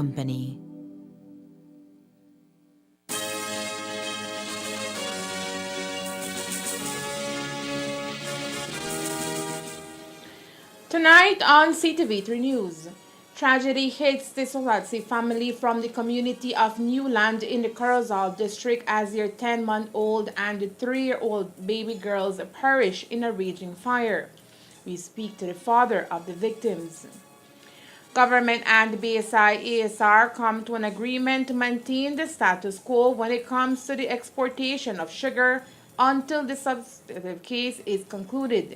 company. Tonight on CTV3 News, tragedy hits the Solatsi family from the community of Newland in the Corozal district as their 10-month-old and 3-year-old baby girls perish in a raging fire. We speak to the father of the victims. Government and BSI-ASR come to an agreement to maintain the status quo when it comes to the exportation of sugar until the substantive case is concluded.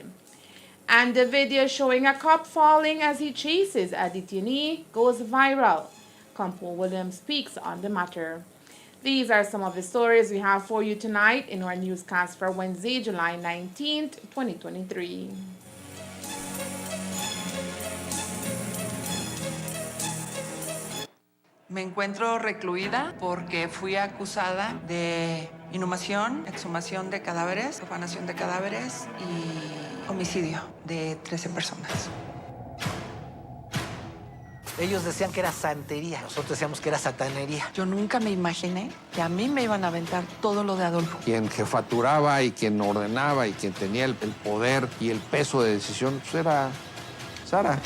And the video showing a cop falling as he chases a detainee goes viral. Campo Williams speaks on the matter. These are some of the stories we have for you tonight in our newscast for Wednesday, July 19th, 2023. Me encuentro recluida porque fui acusada de inhumación, exhumación de cadáveres, profanación de cadáveres y homicidio de 13 personas. Ellos decían que era santería, nosotros decíamos que era satanería. Yo nunca me imaginé que a mí me iban a aventar todo lo de Adolfo. Quien jefaturaba y quien ordenaba y quien tenía el poder y el peso de decisión pues era Sara.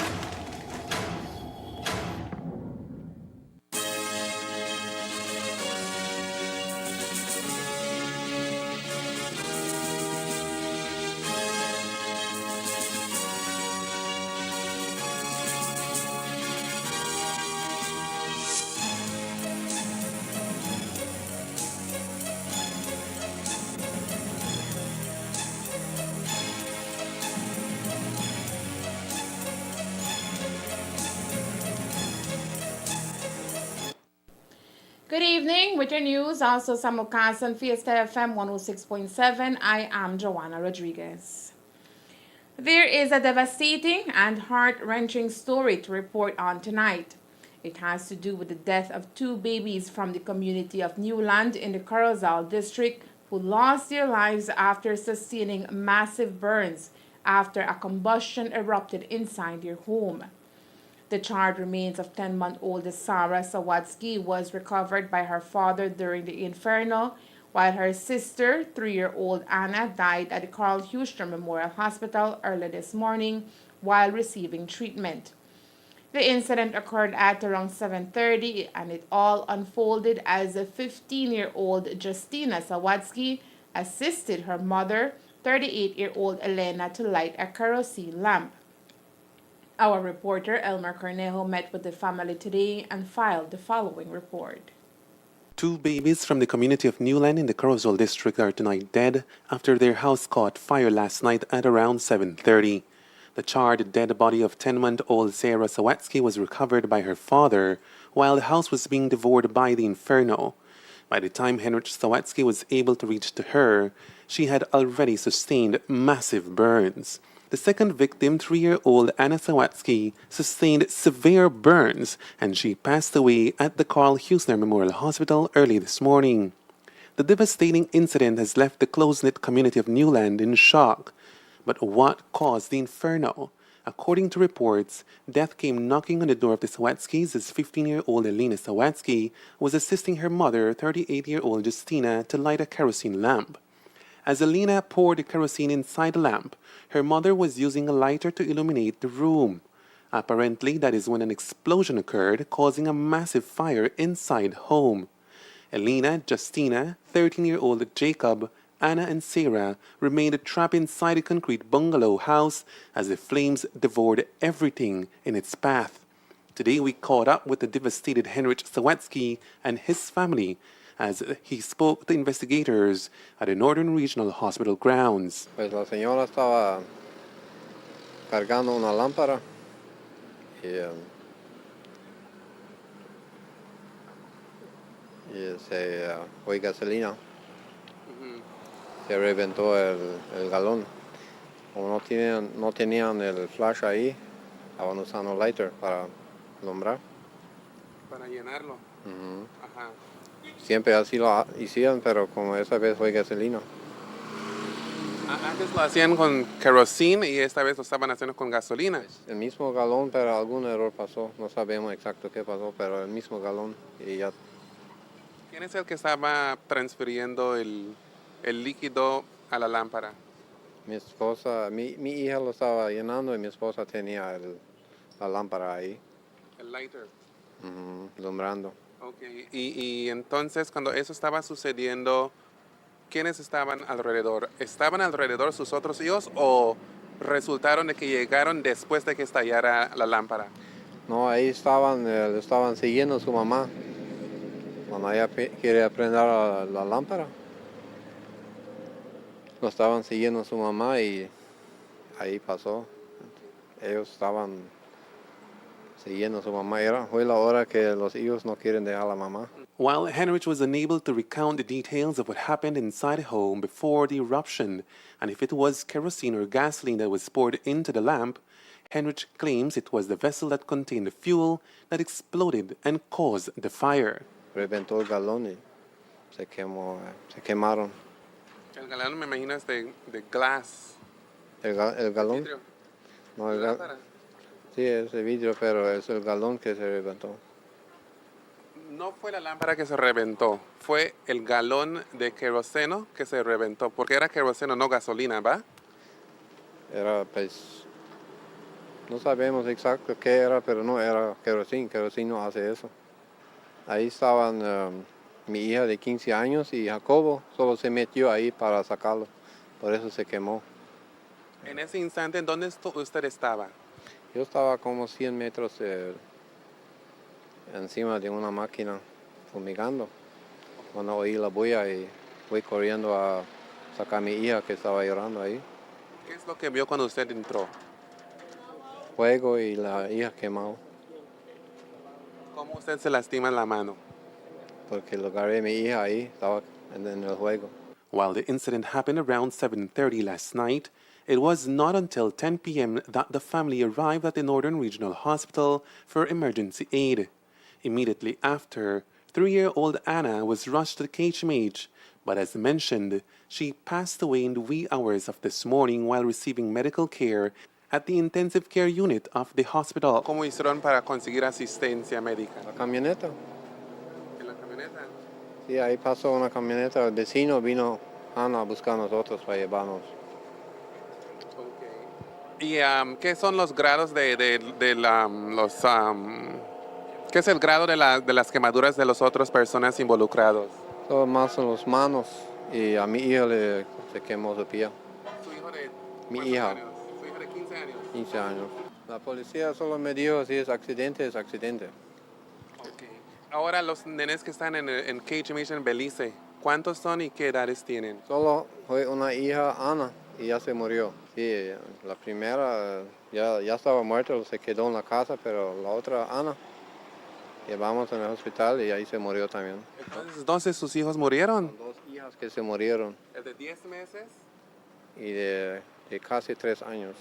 Good evening. With your news, also simulcast on Fiesta FM 106.7, I am Joanna Rodriguez. There is a devastating and heart-wrenching story to report on tonight. It has to do with the death of 2 babies from the community of Newland in the Corozal district who lost their lives after sustaining massive burns after a combustion erupted inside their home. The charred remains of 10-month-old Sarah Sawatsky was recovered by her father during the inferno, while her sister, 3-year-old Anna, died at the Carl Huster Memorial Hospital early this morning while receiving treatment. The incident occurred at around 7:30, and it all unfolded as a 15-year-old Justina Sawatsky assisted her mother, 38-year-old Elena, to light a kerosene lamp. Our reporter, Elmer Cornejo, met with the family today and filed the following report. 2 babies from the community of Newland in the Corozal district are tonight dead after their house caught fire last night at around 7:30. The charred dead body of 10-month-old Sarah Sawatsky was recovered by her father while the house was being devoured by the inferno. By the time Henrich Sawatsky was able to reach to her, she had already sustained massive burns. The second victim, 3-year-old Anna Sawatsky, sustained severe burns and she passed away at the Carl Huster Memorial Hospital early this morning. The devastating incident has left the close-knit community of Newland in shock. But what caused the inferno? According to reports, death came knocking on the door of the Sawatskys as 15-year-old Elena Sawatsky was assisting her mother, 38-year-old Justina, to light a kerosene lamp. As Elena poured the kerosene inside the lamp, her mother was using a lighter to illuminate the room. Apparently, that is when an explosion occurred, causing a massive fire inside home. Elena, Justina, 13-year-old Jacob, Anna and Sarah remained trapped inside a concrete bungalow house as the flames devoured everything in its path. Today we caught up with the devastated Henrich Sawatsky and his family as he spoke to investigators at the Northern Regional Hospital grounds. Pues la señora estaba cargando una lámpara y se fue gasolina. Se reventó el galón. Como no tenían el flash ahí, estaban usando lighter para alumbrar. Para llenarlo. Ajá. Siempre así lo hicieron, pero como esa vez fue gasolina. Antes lo hacían con kerosene y esta vez lo estaban haciendo con gasolina. El mismo galón, pero algún error pasó. No sabemos exacto qué pasó, pero el mismo galón y ya. ¿Quién es el que estaba transfiriendo el líquido a la lámpara? Mi esposa, mi hija lo estaba llenando y mi esposa tenía la lámpara ahí, El lighter. alumbrando. Okay. Y entonces cuando eso estaba sucediendo, ¿quiénes estaban alrededor? ¿Estaban alrededor sus otros hijos o resultaron de que llegaron después de que estallara la lámpara? No, ahí estaban, le estaban siguiendo a su mamá. Cuando ella quiere prender la lámpara, lo estaban siguiendo a su mamá y ahí pasó. Ellos estaban siguiendo a su mamá. Fue la hora que los hijos no quieren dejar a la mamá. While Henrich was unable to recount the details of what happened inside the home before the eruption, and if it was kerosene or gasoline that was poured into the lamp, Henrich claims it was the vessel that contained the fuel that exploded and caused the fire. Reventó el galón y se quemaron. El galón me imagino es de glass. El galón, Vidrio. no, Lámpara. sí, es de vidrio, pero es el galón que se reventó. No fue la lámpara que se reventó, fue el galón de queroseno que se reventó, porque era queroseno, no gasolina, ¿va? Era, pues, no sabemos exacto qué era, pero no era kerosene. Kerosene no hace eso. Ahí estaban mi hija de 15 años y Jacobo solo se metió ahí para sacarlo. Por eso se quemó. En ese instante, ¿dónde usted estaba? Yo estaba como 100 metros encima de una máquina fumigando. Cuando oí la bulla y fui corriendo a sacar a mi hija que estaba llorando ahí. ¿Qué es lo que vio cuando usted entró? Fuego y la hija quemado. ¿Cómo usted se lastima en la mano? Porque lo agarré mi hija ahí, estaba en el juego. While the incident happened around 7:30 last night, it was not until 10 p.m. that the family arrived at the Northern Regional Hospital for emergency aid. Immediately after, 3-year-old Anna was rushed to the KHMH, but as mentioned, she passed away in the wee hours of this morning while receiving medical care at the intensive care unit of the hospital. ¿Cómo hicieron para conseguir asistencia médica? La camioneta. ¿En la camioneta? Sí, ahí pasó una camioneta, el vecino vino Ana a buscar a nosotros para llevarnos. ¿Y qué son los grados qué es el grado de las quemaduras de las otras personas involucradas? Todo más en las manos y a mi hija se quemó su piel. ¿Su hijo de Mi cuántos hija. años? Su hijo de 15 años. 15 años. La policía solo me dijo si es accidente, es accidente. Okay. Ahora los nenes que están en KHMH en Belice, ¿cuántos son y qué edades tienen? Solo fue una hija, Ana, y ya se murió. Sí, la primera ya estaba muerta, se quedó en la casa, pero la otra, Ana, llevamos en el hospital y ahí se murió también. Entonces sus hijos murieron. Dos hijas que se murieron ¿El de 10 meses? y de casi 3 años.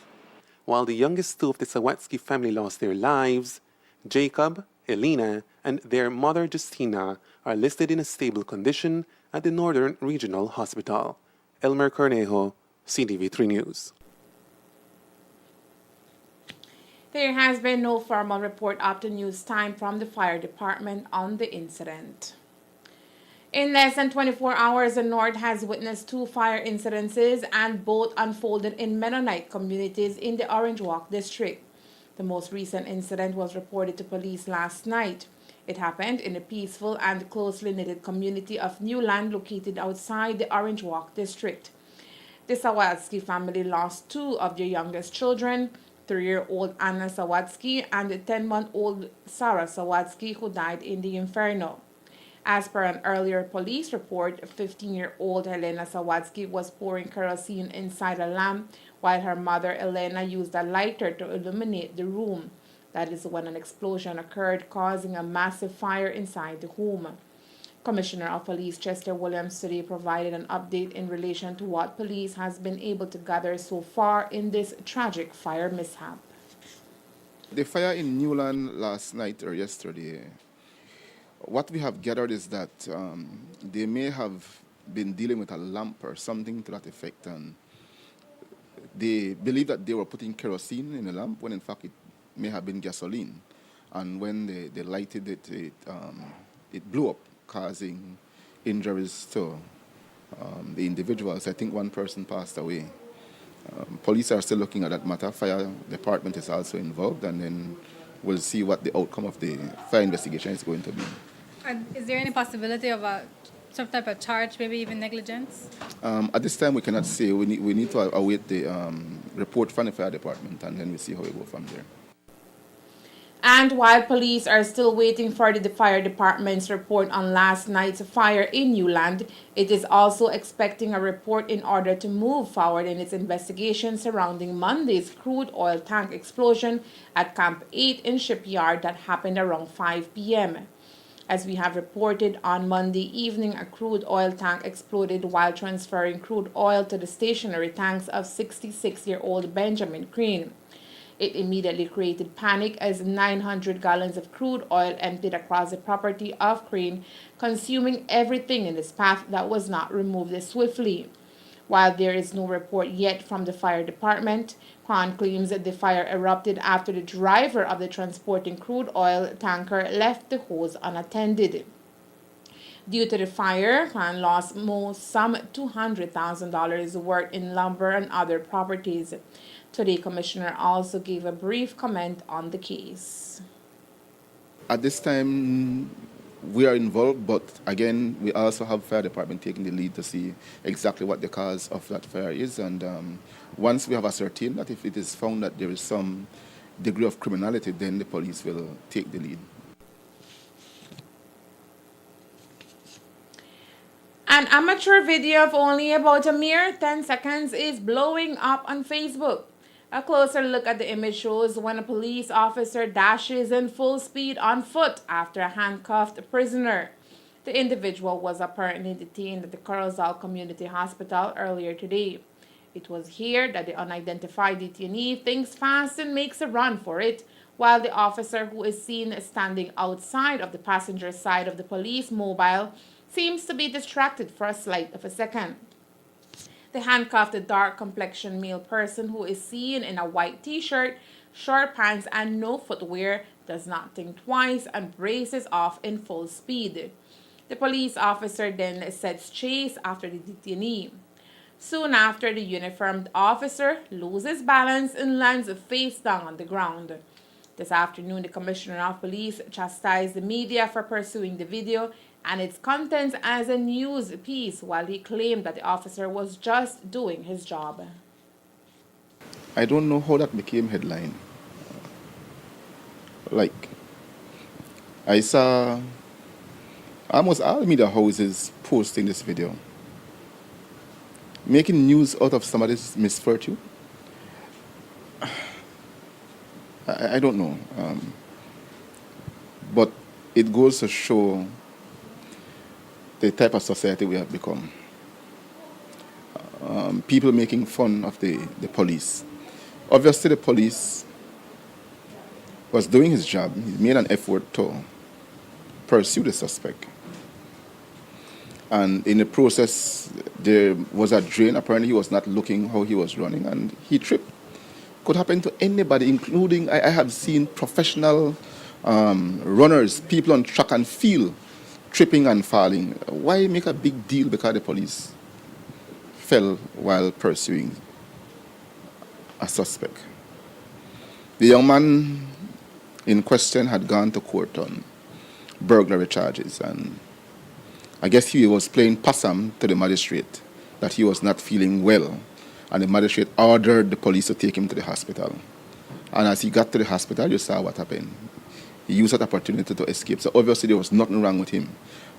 While the youngest two of the Sawatsky family lost their lives, Jacob, Elena, and their mother Justina are listed in a stable condition at the Northern Regional Hospital. Elmer Cornejo, CTV3 News. There has been no formal report up to news time from the fire department on the incident. In less than 24 hours, the North has witnessed 2 fire incidences, and both unfolded in Mennonite communities in the Orange Walk district. The most recent incident was reported to police last night. It happened in the peaceful and closely knitted community of Newland located outside the Orange Walk district. The Sawatsky family lost 2 of their youngest children, 3-year-old Anna Sawatsky and 10-month-old Sarah Sawatsky, who died in the inferno. As per an earlier police report, 15-year-old Helena Sawatsky was pouring kerosene inside a lamp while her mother Elena used a lighter to illuminate the room. That is when an explosion occurred, causing a massive fire inside the home. Commissioner of Police Chester Williams today provided an update in relation to what police has been able to gather so far in this tragic fire mishap. The fire in Newland last night or yesterday, what we have gathered is that they may have been dealing with a lamp or something to that effect, and they believe that they were putting kerosene in the lamp when in fact it may have been gasoline. And when they lighted it, it blew up, causing injuries to the individuals. I think one person passed away. Police are still looking at that matter. Fire department is also involved, and then we'll see what the outcome of the fire investigation is going to be. Is there any possibility of some type of charge, maybe even negligence? At this time, we cannot say. We need to await the report from the fire department, and then we see how we go from there. And while police are still waiting for the fire department's report on last night's fire in Newland, it is also expecting a report in order to move forward in its investigation surrounding Monday's crude oil tank explosion at Camp 8 in Shipyard that happened around 5 p.m. As we have reported, on Monday evening, a crude oil tank exploded while transferring crude oil to the stationary tanks of 66-year-old Benjamin Crane. It immediately created panic as 900 gallons of crude oil emptied across the property of Crane, consuming everything in its path that was not removed swiftly. While there is no report yet from the fire department, Kwan claims that the fire erupted after the driver of the transporting crude oil tanker left the hose unattended. Due to the fire, Kwan lost some $200,000 worth in lumber and other properties. Today, Commissioner also gave a brief comment on the case. At this time, we are involved, but again, we also have fire department taking the lead to see exactly what the cause of that fire is. And once we have ascertained that if it is found that there is some degree of criminality, then the police will take the lead. An amateur video of only about a mere 10 seconds is blowing up on Facebook. A closer look at the image shows when a police officer dashes in full speed on foot after a handcuffed prisoner. The individual was apparently detained at the Corozal Community Hospital earlier today. It was here that the unidentified detainee thinks fast and makes a run for it, while the officer, who is seen standing outside of the passenger side of the police mobile, seems to be distracted for a slight of a second. The handcuffed dark-complexioned male person, who is seen in a white t-shirt, short pants, and no footwear, does not think twice and races off in full speed. The police officer then sets chase after the detainee. Soon after, the uniformed officer loses balance and lands face down on the ground. This afternoon, the Commissioner of Police chastised the media for pursuing the video and its contents as a news piece, while he claimed that the officer was just doing his job. I don't know how that became headline. Like, I saw almost all media houses posting this video, making news out of somebody's misfortune. I don't know. But it goes to show the type of society we have become. People making fun of the police. Obviously, the police was doing his job. He made an effort to pursue the suspect. And in the process, there was a drain. Apparently, he was not looking how he was running, and he tripped. Could happen to anybody, including, I have seen professional runners, people on track and field, tripping and falling. Why make a big deal because the police fell while pursuing a suspect? The young man in question had gone to court on burglary charges, and I guess he was playing possum to the magistrate that he was not feeling well, and the magistrate ordered the police to take him to the hospital. And as he got to the hospital, you saw what happened. He used that opportunity to escape. So obviously there was nothing wrong with him,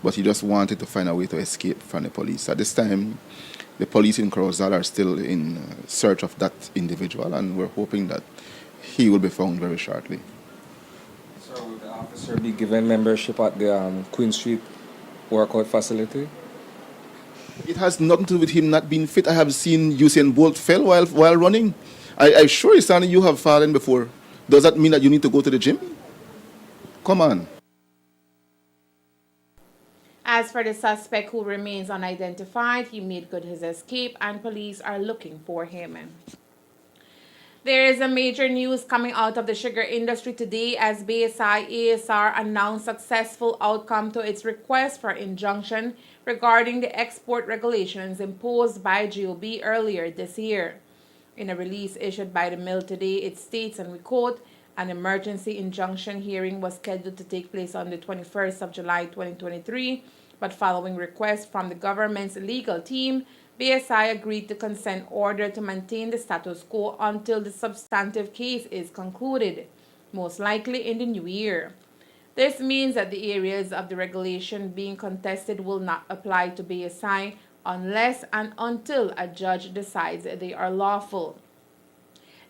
but he just wanted to find a way to escape from the police. At this time, the police in Corozal are still in search of that individual, and we're hoping that he will be found very shortly. So will the officer be given membership at the Queen Street workout facility? It has nothing to do with him not being fit. I have seen Usain Bolt fell while running. I sure you, Sonny, you have fallen before. Does that mean that you need to go to the gym? Come on. As for the suspect, who remains unidentified, he made good his escape and police are looking for him. There is a major news coming out of the sugar industry today as BSI ASR announced successful outcome to its request for injunction regarding the export regulations imposed by GOB earlier this year. In a release issued by the mill today, it states, and we quote, an emergency injunction hearing was scheduled to take place on the 21st of July 2023, but following requests from the government's legal team, BSI agreed to consent order to maintain the status quo until the substantive case is concluded, most likely in the new year. This means that the areas of the regulation being contested will not apply to BSI unless and until a judge decides they are lawful.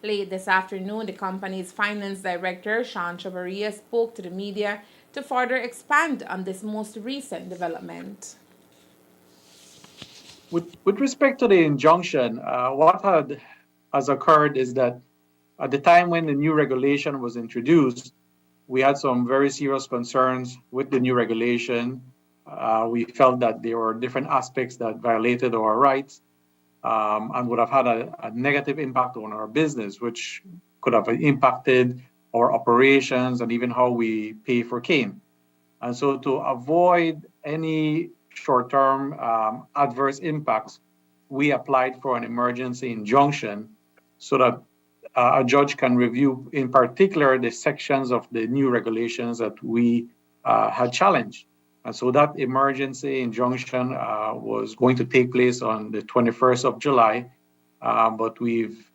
Late this afternoon, the company's finance director, Sean Chavarria, spoke to the media to further expand on this most recent development. With respect to the injunction, what has occurred is that at the time when the new regulation was introduced, we had some very serious concerns with the new regulation. We felt that there were different aspects that violated our rights and would have had a negative impact on our business, which could have impacted our operations and even how we pay for cane. And so to avoid any short-term adverse impacts, we applied for an emergency injunction so that a judge can review, in particular, the sections of the new regulations that we had challenged. And so that emergency injunction was going to take place on the 21st of July, but we've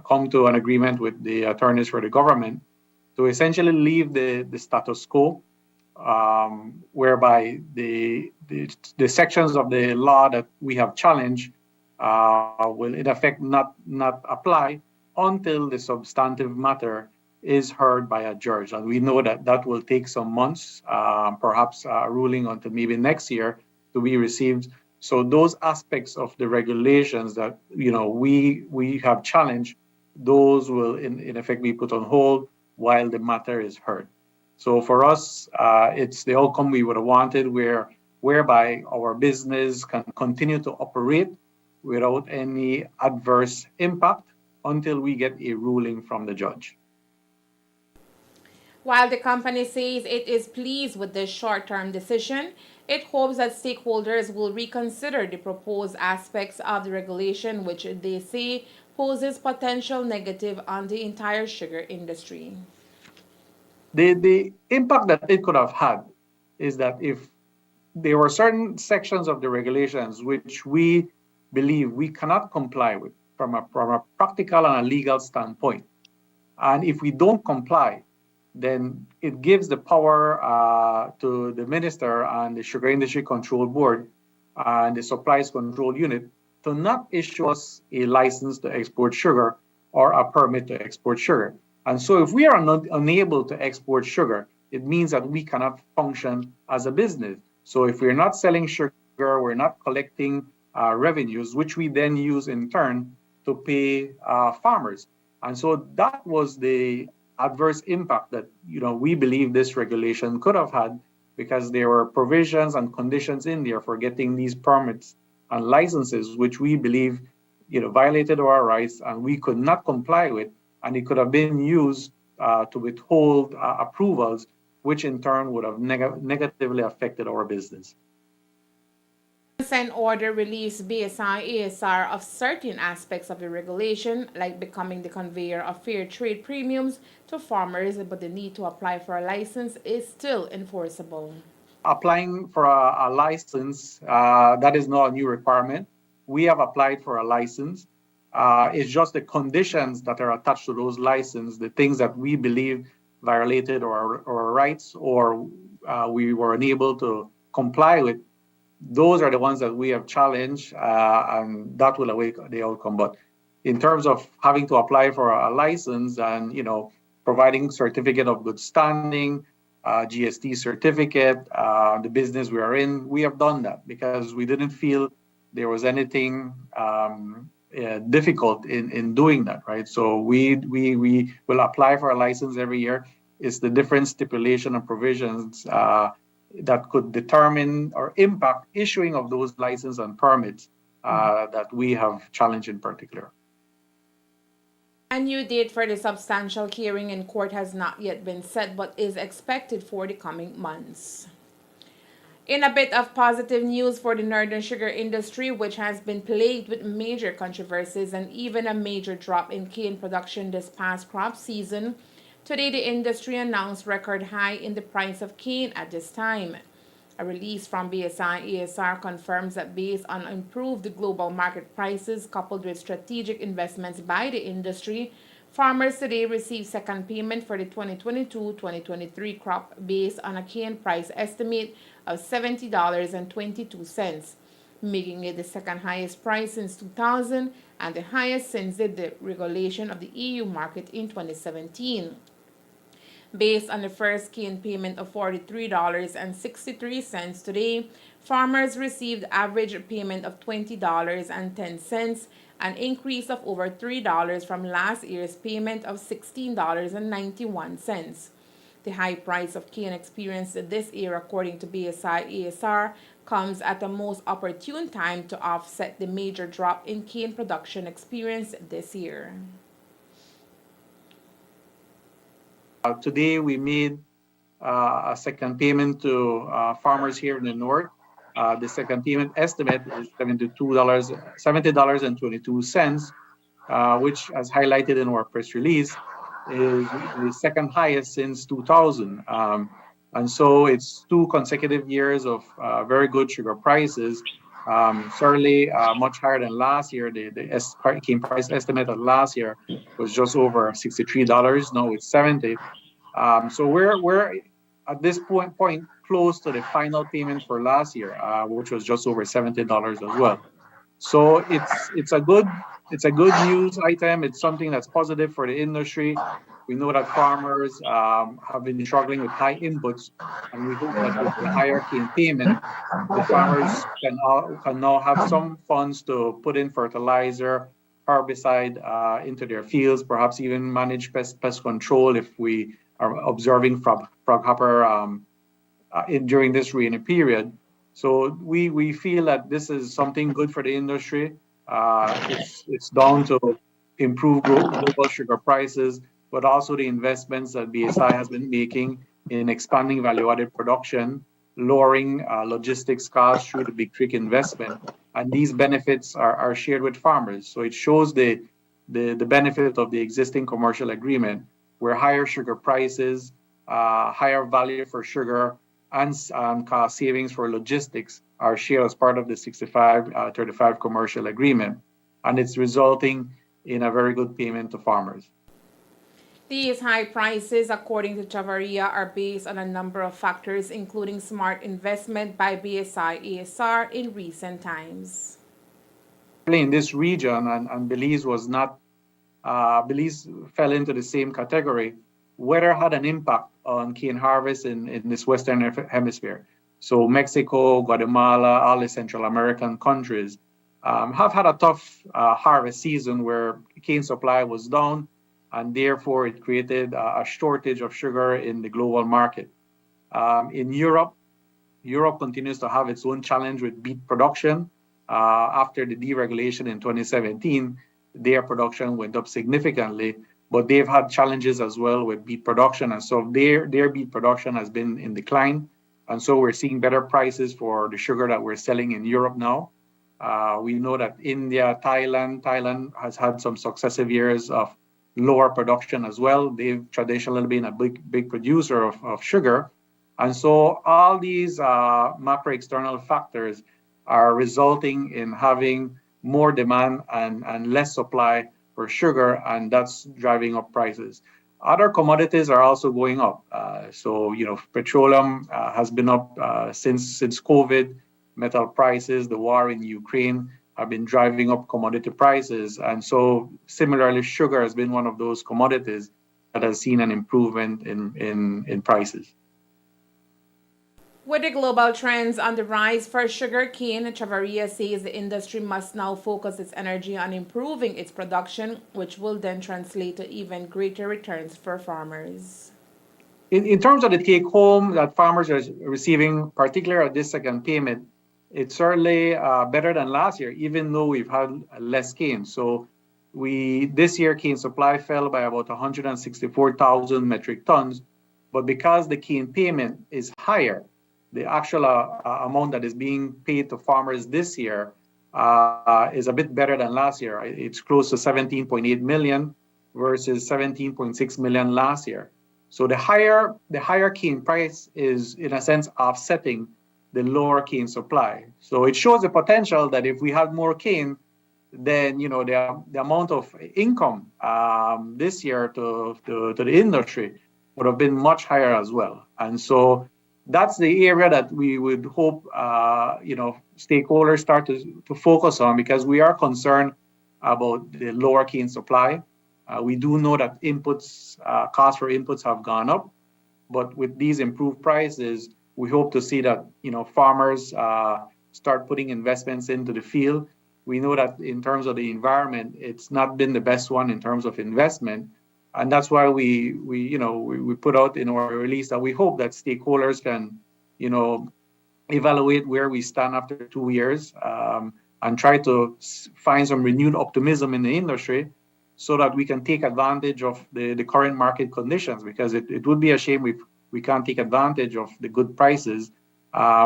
come to an agreement with the attorneys for the government to essentially leave the status quo, whereby the sections of the law that we have challenged will in effect not apply until the substantive matter is heard by a judge. And we know that that will take some months, perhaps a ruling until maybe next year to be received. So those aspects of the regulations that we have challenged, those will in effect be put on hold while the matter is heard. So for us, it's the outcome we would have wanted, whereby our business can continue to operate without any adverse impact until we get a ruling from the judge. While the company says it is pleased with this short-term decision, it hopes that stakeholders will reconsider the proposed aspects of the regulation, which they say poses potential negative on the entire sugar industry. The impact that it could have had is that if there were certain sections of the regulations which we believe we cannot comply with from a practical and a legal standpoint, and if we don't comply, then it gives the power to the minister and the Sugar Industry Control Board and the Supplies Control Unit to not issue us a license to export sugar or a permit to export sugar. And so if we are unable to export sugar, it means that we cannot function as a business. So if we're not selling sugar, we're not collecting revenues, which we then use in turn to pay farmers. And so that was the adverse impact that we believe this regulation could have had, because there were provisions and conditions in there for getting these permits and licenses, which we believe violated our rights and we could not comply with, and it could have been used to withhold approvals, which in turn would have negatively affected our business. Consent order relieves BSI ASR of certain aspects of the regulation, like becoming the conveyor of fair trade premiums to farmers, but the need to apply for a license is still enforceable. Applying for a license, that is not a new requirement. We have applied for a license. It's just the conditions that are attached to those licenses, the things that we believe violated our rights or we were unable to comply with. Those are the ones that we have challenged, and that will await the outcome. But in terms of having to apply for a license and providing certificate of good standing, GST certificate, the business we are in, we have done that because we didn't feel there was anything difficult in doing that, right? So we will apply for a license every year. It's the different stipulation and provisions that could determine or impact issuing of those licenses and permits that we have challenged in particular. A new date for the substantial hearing in court has not yet been set but is expected for the coming months. In a bit of positive news for the northern sugar industry, which has been plagued with major controversies and even a major drop in cane production this past crop season, today the industry announced record high in the price of cane at this time. A release from BSI-ASR confirms that based on improved global market prices coupled with strategic investments by the industry, farmers today received second payment for the 2022-2023 crop based on a cane price estimate of $70.22, making it the second highest price since 2000 and the highest since the deregulation of the EU market in 2017. Based on the first cane payment of $43.63 today, farmers received average payment of $20.10, an increase of over $3 from last year's payment of $16.91. The high price of cane experienced this year, according to BSI-ASR, comes at the most opportune time to offset the major drop in cane production experienced this year. Today, we made a second payment to farmers here in the north. The second payment estimate is $70.22, which, as highlighted in our press release, is the second highest since 2000. And so it's 2 consecutive years of very good sugar prices, certainly much higher than last year. The cane price estimate of last year was just over $63. Now it's $70. So we're at this point close to the final payment for last year, which was just over $70 as well. So it's a good news item. It's something that's positive for the industry. We know that farmers have been struggling with high inputs, and we hope that with the higher cane payment, the farmers can now have some funds to put in fertilizer, herbicide into their fields, perhaps even manage pest control if we are observing froghopper during this rainy period. So we feel that this is something good for the industry. It's down to improve global sugar prices, but also the investments that BSI has been making in expanding value-added production, lowering logistics costs through the Big Creek investment. And these benefits are shared with farmers. So it shows the benefit of the existing commercial agreement, where higher sugar prices, higher value for sugar, and cost savings for logistics are shared as part of the 65-35 commercial agreement. And it's resulting in a very good payment to farmers. These high prices, according to Chavarria, are based on a number of factors, including smart investment by BSI-ASR in recent times. In this region, and Belize was not, Belize fell into the same category. Weather had an impact on cane harvest in this Western Hemisphere. So Mexico, Guatemala, all the Central American countries have had a tough harvest season where cane supply was down, and therefore it created a shortage of sugar in the global market. In Europe continues to have its own challenge with beet production. After the deregulation in 2017, their production went up significantly, but they've had challenges as well with beet production. And so their beet production has been in decline. And so we're seeing better prices for the sugar that we're selling in Europe now. We know that India, Thailand has had some successive years of lower production as well. They've traditionally been a big producer of sugar. And so all these macro external factors are resulting in having more demand and less supply for sugar, and that's driving up prices. Other commodities are also going up. So, petroleum has been up since COVID. Metal prices, the war in Ukraine have been driving up commodity prices. And so similarly, sugar has been one of those commodities that has seen an improvement in prices. With the global trends on the rise for sugarcane, Chavarria says the industry must now focus its energy on improving its production, which will then translate to even greater returns for farmers. In terms of the take-home that farmers are receiving, particularly at this second payment, it's certainly better than last year, even though we've had less cane. So this year cane supply fell by about 164,000 metric tons, but because the cane payment is higher, the actual amount that is being paid to farmers this year is a bit better than last year. It's close to 17.8 million versus 17.6 million last year. So the higher cane price is, in a sense, offsetting the lower cane supply. So it shows the potential that if we had more cane, then the amount of income this year to the industry would have been much higher as well. And so that's the area that we would hope stakeholders start to focus on, because we are concerned about the lower cane supply. We do know that costs for inputs have gone up, but with these improved prices, we hope to see that farmers start putting investments into the field. We know that in terms of the environment, it's not been the best one in terms of investment, and that's why we put out in our release that we hope that stakeholders can evaluate where we stand after 2 years, and try to find some renewed optimism in the industry, so that we can take advantage of the current market conditions, because it would be a shame if we can't take advantage of the good prices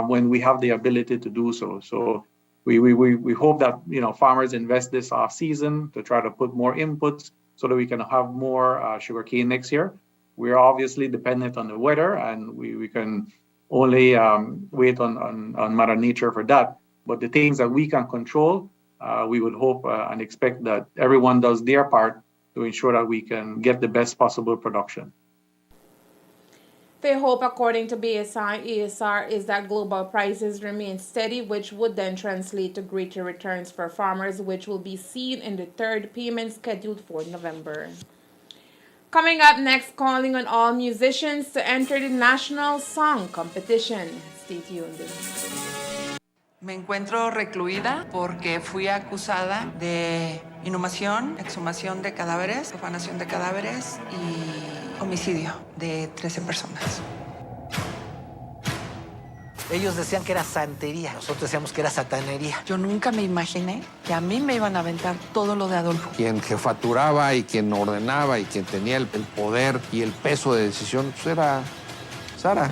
when we have the ability to do so. So we hope that farmers invest this off season to try to put more inputs so that we can have more sugarcane next year. We're obviously dependent on the weather, and we can only wait on Mother Nature for that. But the things that we can control, we would hope and expect that everyone does their part to ensure that we can get the best possible production. The hope, according to BSI ESR, is that global prices remain steady, which would then translate to greater returns for farmers, which will be seen in the third payment scheduled for November. Coming up next, calling on all musicians to enter the National Song Competition. Stay tuned. Me encuentro recluida porque fui acusada de inhumación, exhumación de cadáveres, profanación de cadáveres y homicidio de 13 personas. Ellos decían que era santería, nosotros decíamos que era satanería. Yo nunca me imaginé que a mí me iban a aventar todo lo de Adolfo. Quien jefaturaba y quien ordenaba y quien tenía el poder y el peso de decisión, pues era Sara.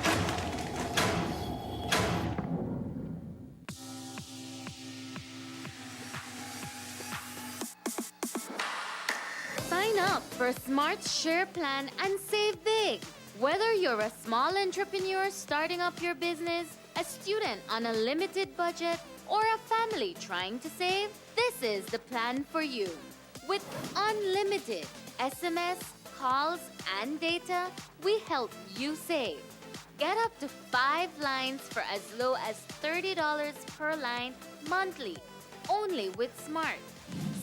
Sign up for Smart Share Plan and save big. Whether you're a small entrepreneur starting up your business, a student on a limited budget, or a family trying to save, this is the plan for you. With unlimited SMS, calls, and data, we help you save. Get up to 5 lines for as low as $30 per line monthly, only with Smart.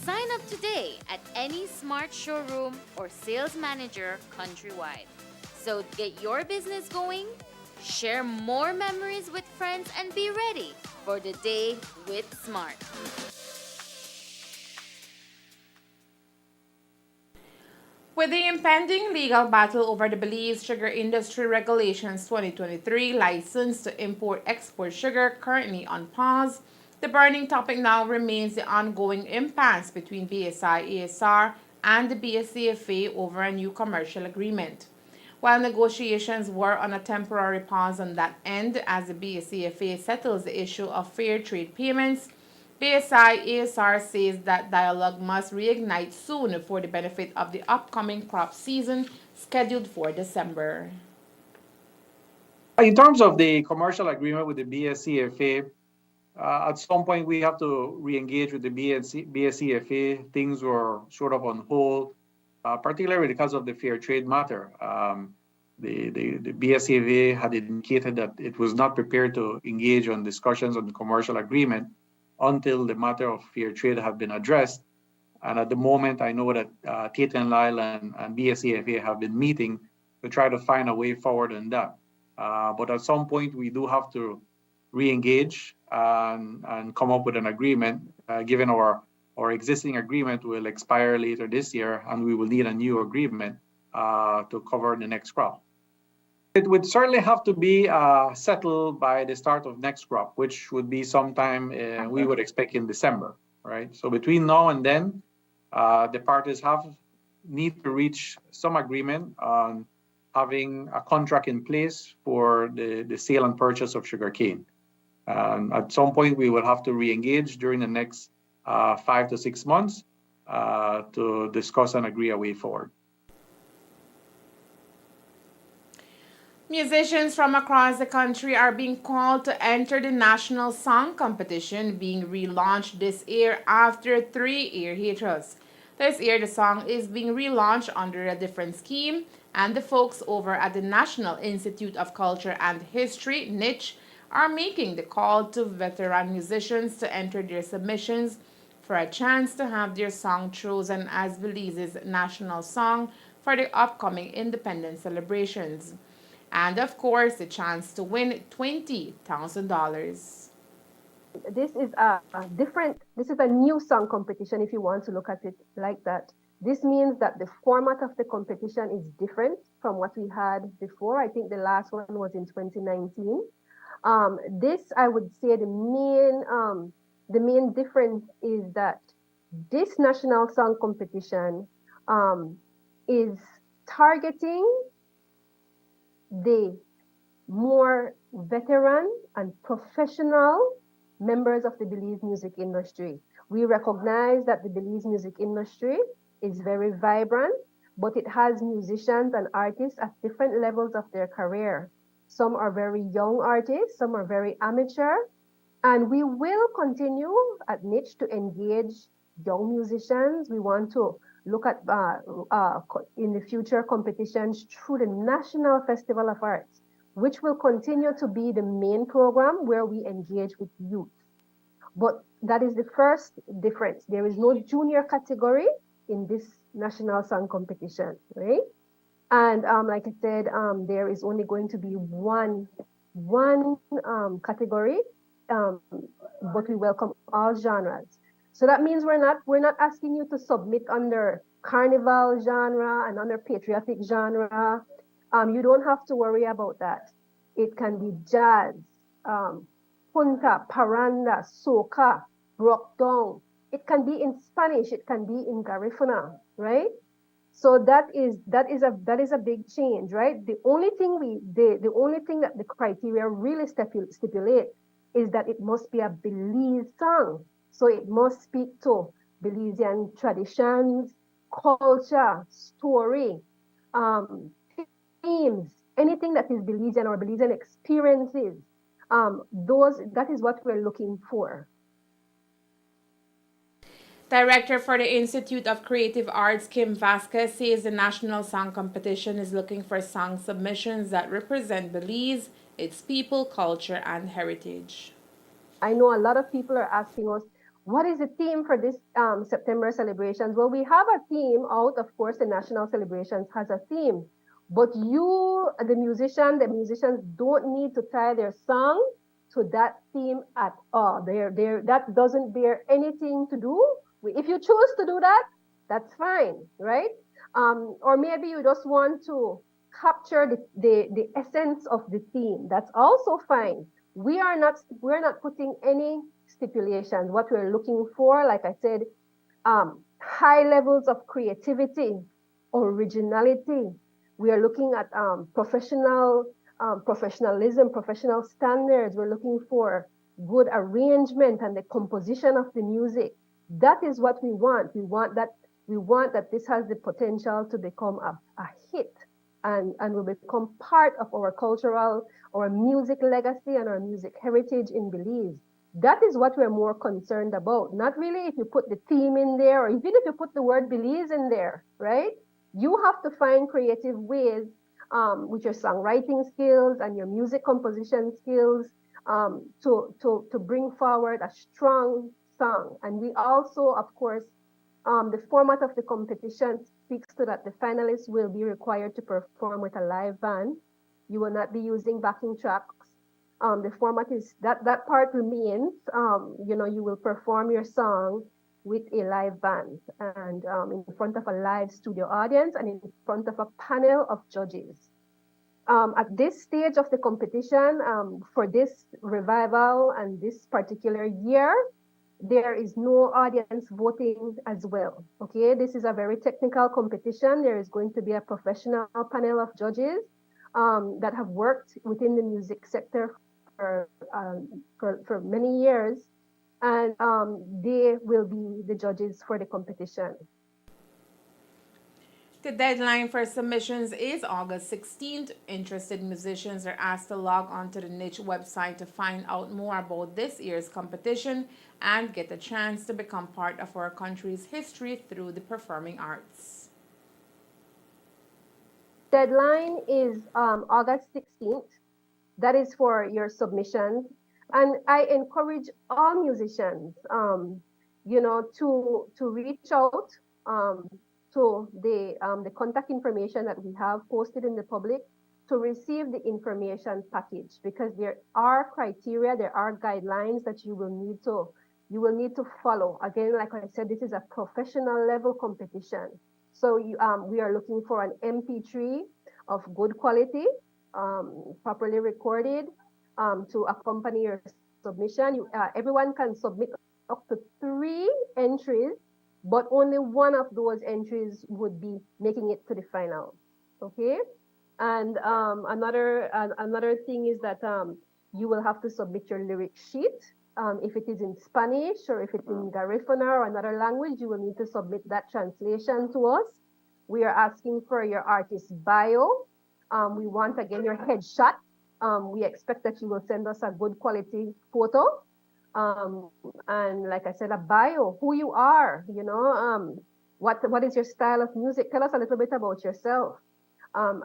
Sign up today at any Smart showroom or sales manager countrywide. So get your business going, share more memories with friends, and be ready for the day with Smart. With the impending legal battle over the Belize Sugar Industry Regulations 2023 license to import-export sugar currently on pause, the burning topic now remains the ongoing impasse between BSI-ESR and the BSCFA over a new commercial agreement. While negotiations were on a temporary pause on that end as the BSCFA settles the issue of fair trade payments, BSI-ESR says that dialogue must reignite soon for the benefit of the upcoming crop season scheduled for December. In terms of the commercial agreement with the BSCFA, at some point we have to re-engage with the BSCFA. Things were sort of on hold, particularly because of the fair trade matter. The BSCFA had indicated that it was not prepared to engage on discussions on the commercial agreement until the matter of fair trade had been addressed. And at the moment, I know that Tate and Lyle and BSCFA have been meeting to try to find a way forward on that. But at some point, we do have to re-engage and come up with an agreement, given our existing agreement will expire later this year, and we will need a new agreement to cover the next crop. It would certainly have to be settled by the start of next crop, which would be sometime we would expect in December, right? So between now and then, the parties need to reach some agreement on having a contract in place for the sale and purchase of sugarcane. At some point, we will have to re-engage during the next 5 to 6 months to discuss and agree a way forward. Musicians from across the country are being called to enter the National Song Competition being relaunched this year after 3-year hiatus. This year, the song is being relaunched under a different scheme, and the folks over at the National Institute of Culture and History, NICH, are making the call to veteran musicians to enter their submissions for a chance to have their song chosen as Belize's national song for the upcoming independence celebrations. And of course, the chance to win $20,000. This is a new song competition, if you want to look at it like that. This means that the format of the competition is different from what we had before. I think the last one was in 2019. This, I would say, the main difference is that this national song competition is targeting the more veteran and professional members of the Belize music industry. We recognize that the Belize music industry is very vibrant, but it has musicians and artists at different levels of their career. Some are very young artists, some are very amateur, and we will continue at Niche to engage young musicians. We want to look at in the future competitions through the National Festival of Arts, which will continue to be the main program where we engage with youth. But that is the first difference. There is no junior category in this national song competition, right? And like I said, there is only going to be one category, but we welcome all genres. So that means we're not asking you to submit under carnival genre and under patriotic genre. You don't have to worry about that. It can be jazz, punta, paranda, soca, rock down. It can be in Spanish. It can be in Garifuna, right? So that is a big change, right? The only thing that the criteria really stipulate is that it must be a Belize song. So it must speak to Belizean traditions, culture, story, themes, anything that is Belizean or Belizean experiences. That is what we're looking for. Director for the Institute of Creative Arts, Kim Vasquez, says the National Song Competition is looking for song submissions that represent Belize, its people, culture, and heritage. I know a lot of people are asking us, what is the theme for this September celebrations? Well, we have a theme out. Of course, the national celebrations has a theme. But you, the musicians don't need to tie their song to that theme at all. That doesn't bear anything to do. If you choose to do that, that's fine, right? Or maybe you just want to capture the essence of the theme. That's also fine. We're not putting any stipulations. What we're looking for, like I said, high levels of creativity, originality. We are looking at professionalism, professional standards. We're looking for good arrangement and the composition of the music. That is what we want. We want that this has the potential to become a hit and will become part of our music legacy and our music heritage in Belize. That is what we're more concerned about. Not really if you put the theme in there or even if you put the word Belize in there, right? You have to find creative ways with your songwriting skills and your music composition skills to bring forward a strong song. And we also, of course, the format of the competition speaks to that the finalists will be required to perform with a live band. You will not be using backing tracks. The format is that part remains. You will perform your song with a live band and in front of a live studio audience and in front of a panel of judges. At this stage of the competition, for this revival and this particular year, there is no audience voting as well. Okay, this is a very technical competition. There is going to be a professional panel of judges that have worked within the music sector for many years, and they will be the judges for the competition. The deadline for submissions is August 16th. Interested musicians are asked to log on to the niche website to find out more about this year's competition and get a chance to become part of our country's history through the performing arts. Deadline is August 16th. That is for your submission. And I encourage all musicians, to reach out to the contact information that we have posted in the public to receive the information package, because there are criteria, there are guidelines that you will need to follow. Again, like I said, this is a professional level competition. So we are looking for an MP3 of good quality, properly recorded, to accompany your submission. Everyone can submit up to 3 entries, but only one of those entries would be making it to the final. Okay, and another thing is that you will have to submit your lyric sheet. If it is in Spanish or if it's in Garifuna or another language, you will need to submit that translation to us. We are asking for your artist bio. We want, again, your headshot. We expect that you will send us a good quality photo. And like I said, a bio, who you are, what is your style of music? Tell us a little bit about yourself.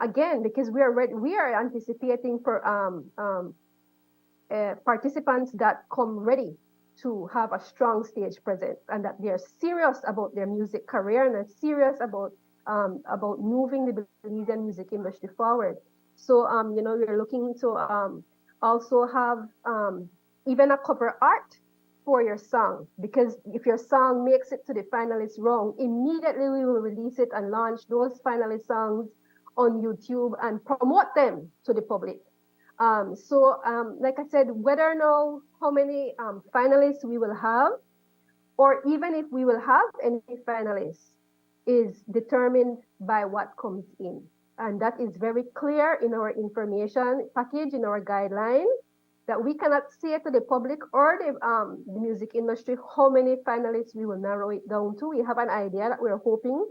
Again, because we are anticipating for participants that come ready to have a strong stage presence, and that they're serious about their music career and are serious about moving the Belizean music industry forward. So, we're looking to also have even a cover art for your song, because if your song makes it to the finalist round, immediately we will release it and launch those finalist songs on YouTube and promote them to the public. Like I said, whether or not how many finalists we will have, or even if we will have any finalists, is determined by what comes in. And that is very clear in our information package, in our guidelines, that we cannot say to the public or the music industry how many finalists we will narrow it down to. We have an idea that we're hoping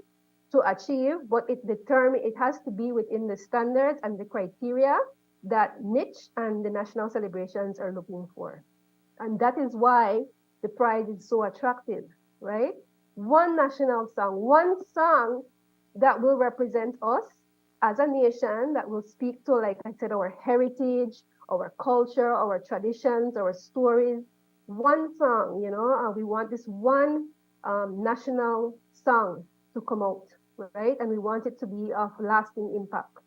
to achieve, but it has to be within the standards and the criteria that niche and the national celebrations are looking for. And that is why the prize is so attractive, right? One national song, one song that will represent us as a nation, that will speak to, like I said, our heritage, our culture, our traditions, our stories. One song, we want this one national song to come out, right? And we want it to be of lasting impact.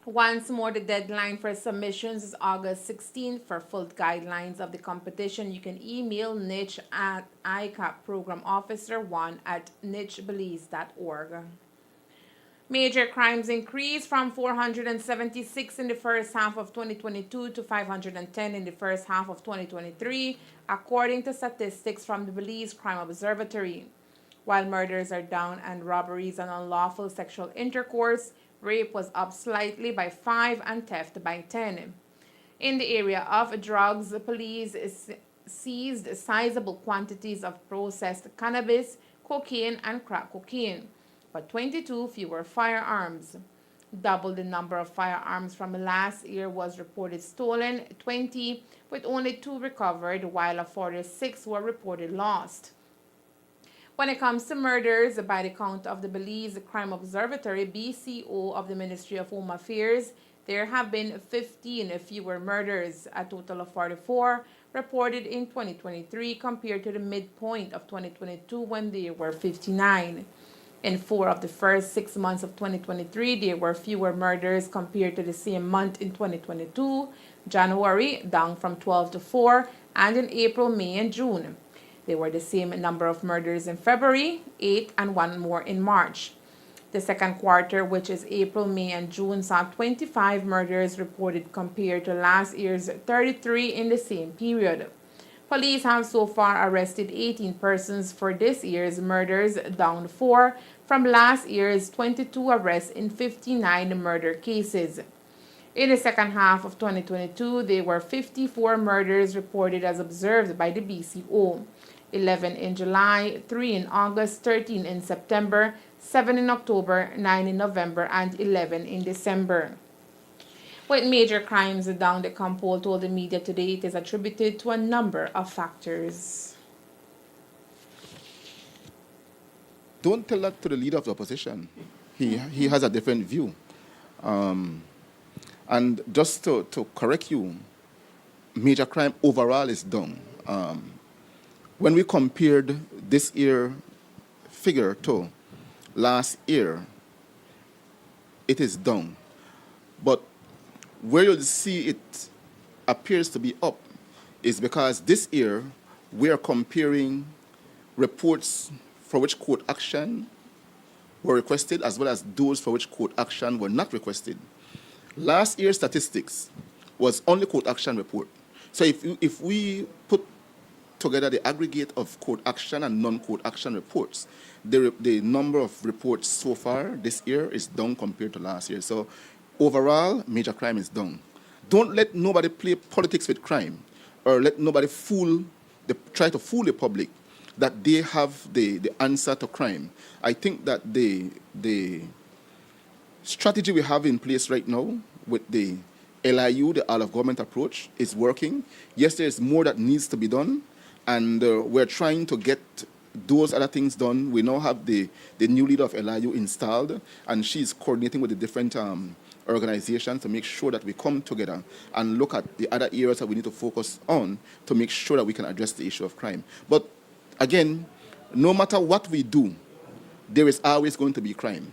Once more, the deadline for submissions is August 16th. For full guidelines of the competition, you can email niche at icapprogramofficer1@nichebelize.org. Major crimes increased from 476 in the first half of 2022 to 510 in the first half of 2023, according to statistics from the Belize Crime Observatory. While murders are down and robberies and unlawful sexual intercourse, rape was up slightly by 5 and theft by 10. In the area of drugs, the police seized sizable quantities of processed cannabis, cocaine, and crack cocaine, but 22 fewer firearms. Double the number of firearms from last year was reported stolen, 20, with only 2 recovered, while 46 were reported lost. When it comes to murders, by the count of the Belize Crime Observatory, BCO of the Ministry of Home Affairs, there have been 15 fewer murders, a total of 44 reported in 2023 compared to the midpoint of 2022 when there were 59. In 4 of the first 6 months of 2023, there were fewer murders compared to the same month in 2022, January down from 12 to 4, and in April, May, and June. There were the same number of murders in February, 8, and 1 more in March. The second quarter, which is April, May, and June, saw 25 murders reported compared to last year's 33 in the same period. Police have so far arrested 18 persons for this year's murders, down 4 from last year's 22 arrests in 59 murder cases. In the second half of 2022, there were 54 murders reported as observed by the BCO. 11 in July, 3 in August, 13 in September, 7 in October, 9 in November, and 11 in December. With major crimes down, the Compol told the media today it is attributed to a number of factors. Don't tell that to the leader of the opposition. He has a different view. And just to correct you, major crime overall is down. When we compared this year figure to last year, it is down. But where you'll see it appears to be up is because this year we are comparing reports for which court action were requested as well as those for which court action were not requested. Last year's statistics was only court action report. So if we put together the aggregate of court action and non-court action reports, the number of reports so far this year is down compared to last year. So overall, major crime is down. Don't let nobody play politics with crime or let nobody try to fool the public that they have the answer to crime. I think that the strategy we have in place right now with the LIU, the all-of-government approach, is working. Yes, there is more that needs to be done, and we're trying to get those other things done. We now have the new leader of LIU installed, and she's coordinating with the different organizations to make sure that we come together and look at the other areas that we need to focus on to make sure that we can address the issue of crime. But again, no matter what we do, there is always going to be crime.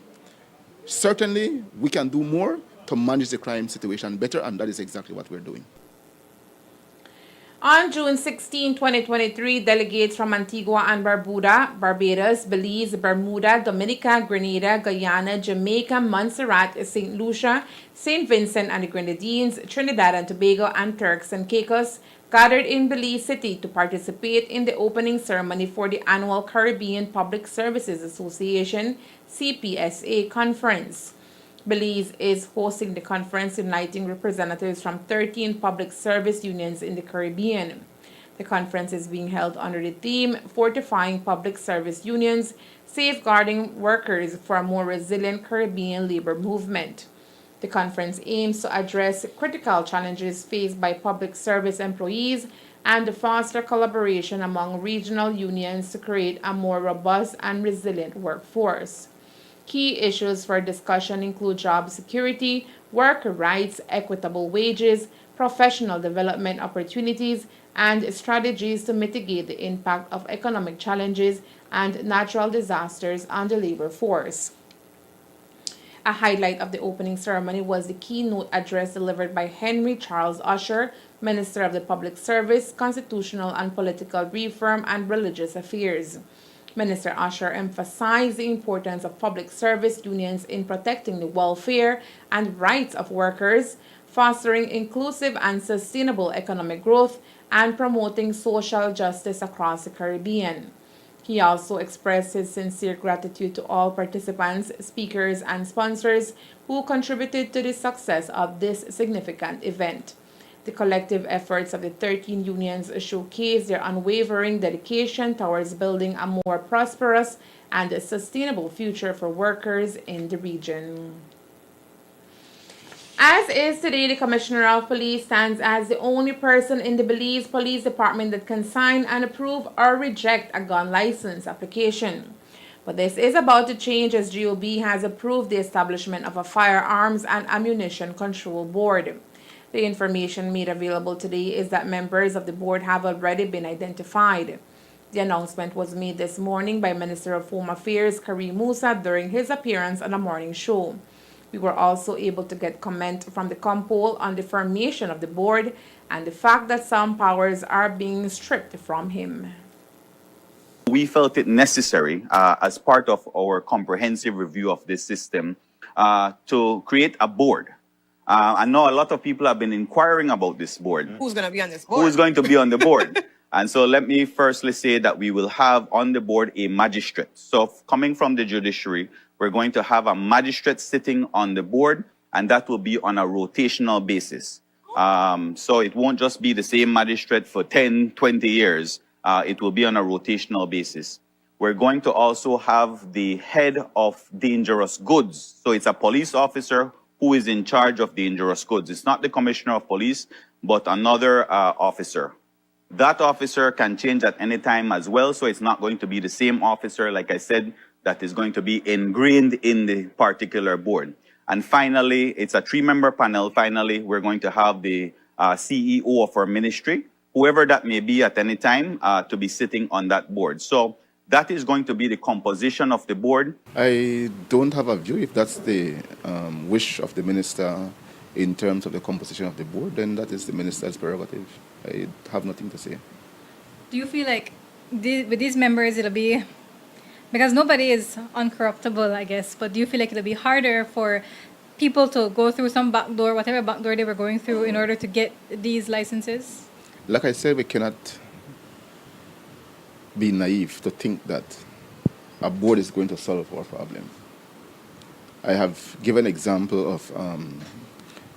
Certainly, we can do more to manage the crime situation better, and that is exactly what we're doing. On June 16, 2023, delegates from Antigua and Barbados, Belize, Bermuda, Dominica, Grenada, Guyana, Jamaica, Montserrat, St. Lucia, St. Vincent and the Grenadines, Trinidad and Tobago, and Turks and Caicos gathered in Belize City to participate in the opening ceremony for the annual Caribbean Public Services Association CPSA conference. Belize is hosting the conference, uniting representatives from 13 public service unions in the Caribbean. The conference is being held under the theme Fortifying Public Service Unions, Safeguarding Workers for a More Resilient Caribbean Labor Movement. The conference aims to address critical challenges faced by public service employees and to foster collaboration among regional unions to create a more robust and resilient workforce. Key issues for discussion include job security, worker rights, equitable wages, professional development opportunities, and strategies to mitigate the impact of economic challenges and natural disasters on the labor force. A highlight of the opening ceremony was the keynote address delivered by Henry Charles Usher, Minister of the Public Service, Constitutional and Political Reform, and Religious Affairs. Minister Usher emphasized the importance of public service unions in protecting the welfare and rights of workers, fostering inclusive and sustainable economic growth, and promoting social justice across the Caribbean. He also expressed his sincere gratitude to all participants, speakers, and sponsors who contributed to the success of this significant event. The collective efforts of the 13 unions showcase their unwavering dedication towards building a more prosperous and sustainable future for workers in the region. As is today, the Commissioner of Police stands as the only person in the Belize Police Department that can sign and approve or reject a gun license application. But this is about to change as GOB has approved the establishment of a Firearms and Ammunition Control Board. The information made available today is that members of the board have already been identified. The announcement was made this morning by Minister of Home Affairs Karim Musa during his appearance on the morning show. We were also able to get comment from the Compol on the formation of the board and the fact that some powers are being stripped from him. We felt it necessary as part of our comprehensive review of this system to create a board. I know a lot of people have been inquiring about this board. Who's going to be on this board? Who's going to be on the board? And so let me firstly say that we will have on the board a magistrate. So coming from the judiciary, we're going to have a magistrate sitting on the board, and that will be on a rotational basis. So it won't just be the same magistrate for 10, 20 years. It will be on a rotational basis. We're going to also have the head of dangerous goods. So it's a police officer who is in charge of dangerous goods. It's not the commissioner of police, but another officer. That officer can change at any time as well, so it's not going to be the same officer, like I said, that is going to be ingrained in the particular board. And finally, it's a 3-member panel. Finally, we're going to have the CEO of our ministry, whoever that may be at any time, to be sitting on that board. So that is going to be the composition of the board. I don't have a view. If that's the wish of the minister in terms of the composition of the board, then that is the minister's prerogative. I have nothing to say. Do you feel like with these members it'll be, because nobody is uncorruptible, I guess, but do you feel like it'll be harder for people to go through some backdoor, whatever backdoor they were going through, in order to get these licenses? Like I said, we cannot be naive to think that a board is going to solve our problem. I have given an example of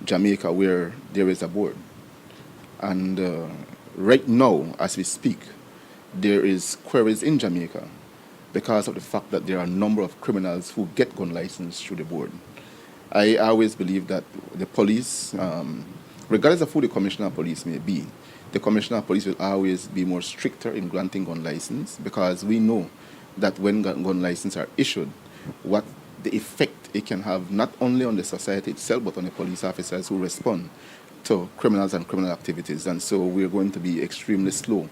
Jamaica, where there is a board. And right now, as we speak, there is queries in Jamaica because of the fact that there are a number of criminals who get gun license through the board. I always believe that the police, regardless of who the commissioner of police may be, the commissioner of police will always be more stricter in granting gun license, because we know that when gun licenses are issued, what the effect it can have not only on the society itself, but on the police officers who respond to criminals and criminal activities. And so we're going to be extremely slow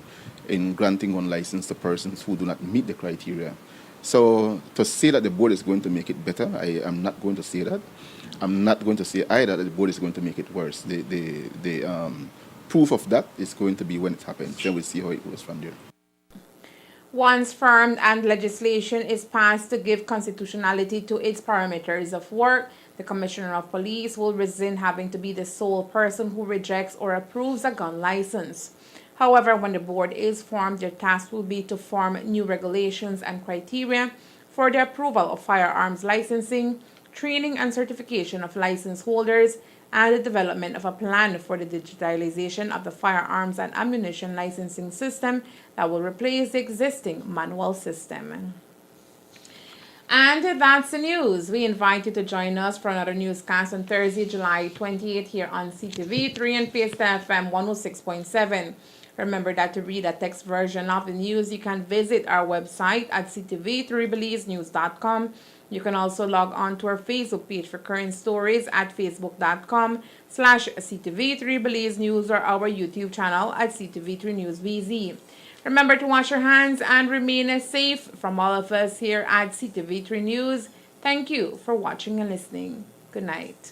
in granting gun license to persons who do not meet the criteria. So to say that the board is going to make it better, I am not going to say that. I'm not going to say either that the board is going to make it worse. The proof of that is going to be when it happens. Then we'll see how it goes from there. Once firmed and legislation is passed to give constitutionality to its parameters of work, the Commissioner of Police will rescind having to be the sole person who rejects or approves a gun license. However, when the board is formed, their task will be to form new regulations and criteria for the approval of firearms licensing, training and certification of license holders, and the development of a plan for the digitalization of the firearms and ammunition licensing system that will replace the existing manual system. And that's the news. We invite you to join us for another newscast on Thursday, July 28th here on CTV3 and Fiesta FM 106.7. Remember that to read a text version of the news, you can visit our website at ctv3belizenews.com. You can also log on to our Facebook page for current stories at facebook.com/CTV3BelizeNews or our YouTube channel at CTV3 News BZ. Remember to wash your hands and remain safe. From all of us here at CTV3 News, thank you for watching and listening. Good night.